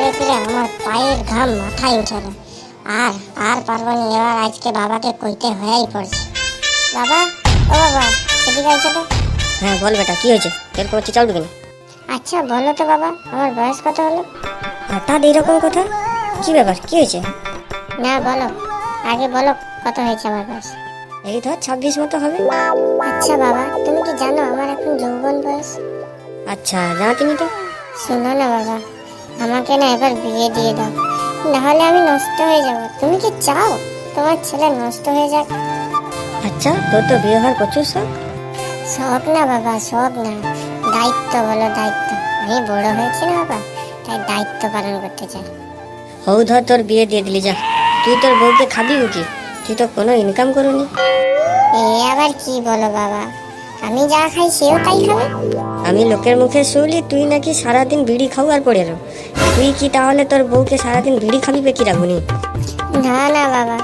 ফিরে ফিরে আমার পায়ের ঘাম মাথায় উঠে না। আর আর পারবো না, এবার আজকে বাবাকে কইতে হয়েই পড়ছে। বাবা, ও বাবা, এদিকে আইছো তো। হ্যাঁ বল বেটা, কি হয়েছে? এরকম চিচাউড়ি কেন? আচ্ছা বলো তো বাবা, আমার বয়স কত হলো? হঠাৎ এইরকম কথা? কি ব্যাপার, কি হয়েছে? না বলো, আগে বলো কত হয়েছে আমার বয়স। এই ধর 26 মতো হবে। আচ্ছা বাবা, তুমি কি জানো আমার এখন যৌবন বয়স? আচ্ছা জানাতিনি তো। শোনো না বাবা, আমাকে না এবার বিয়ে দিয়ে দাও, নাহলে আমি নষ্ট হয়ে যাব। তুমি কি চাও তোমার ছেলে নষ্ট হয়ে যাক? আচ্ছা, তোর তো বিয়ে হওয়ার প্রচুর শখ। শখ না বাবা, শখ না, দায়িত্ব বলো, দায়িত্ব। আমি বড় হয়েছি না বাবা, তাই দায়িত্ব পালন করতে চাই। হৌ ধর তোর বিয়ে দিয়ে দিলি, যা। তুই তোর বউকে খাবি কি? তুই তো কোনো ইনকাম করুনি। এ আবার কি বলো বাবা, আমি যা খাই সেও তাই খাবে? আমি লোকের মুখে শুনলি তুই নাকি সারাদিন বিড়ি খাও আর পড়ে রো। তুই কি তাহলে তোর বউকে সারাদিন বিড়ি খাবি কি রাখুনি? না না বাবা,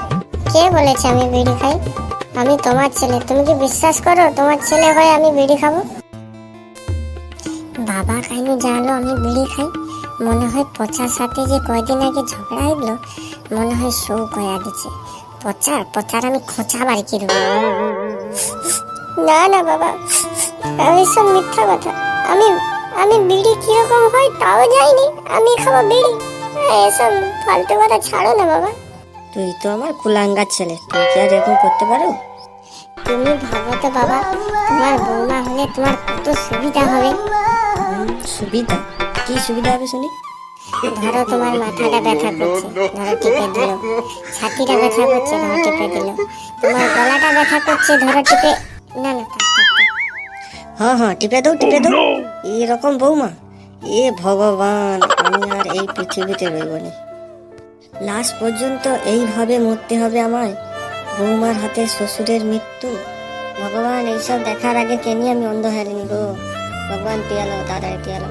কে বলেছে আমি বিড়ি খাই? আমি তোমার ছেলে, তুমি কি বিশ্বাস করো তোমার ছেলে হয়ে আমি বিড়ি খাবো? বাবা কেন জানলো আমি বিড়ি খাই? মনে হয় পচার সাথে যে কয়দিন আগে ঝগড়া হইলো, মনে হয় শোক হয়ে দিচ্ছে। পচার আমি খোঁচা বাড়ি কি দেবো। না না বাবা, এইসব মিথ্যা কথা। আমি আমি বিড়ি কিরকম হয় তাও জানি, আমি খাবো বিড়ি? এসব ফালতু কথা ছাড়ো না বাবা। তুই তো আমার কুলাঙ্গার ছেলে, তুই কি আর এরকম করতে পারো? তুমি ভাবো তো বাবা, তোমার বৌমা হলে তোমার কত সুবিধা হবে। সুবিধা? কি সুবিধা হবে শুনি? ধরো তোমার মাথাটা ব্যথা করছে, ধরো টিপে দিল। ছাতিটা ব্যথা করছে, ধরো টিপে দিল। তোমার গলাটা ব্যথা করছে, ধরো টিপে। না না, থাক থাক থাক। হ্যাঁ হ্যাঁ, টিপে দাও টিপে দাও। এরকম বৌমা, এ ভগবান, আমি আর এই পৃথিবীতে রইব না। লাস্ট পর্যন্ত এইভাবে মরতে হবে আমায়? বৌমার হাতে শ্বশুরের মৃত্যু? ভগবান, এইসব দেখার আগে কেনি আমি অন্ধ হয়নি গো। ভগবান তিয়ালো, তাড়াতাড়ি তিয়ালো।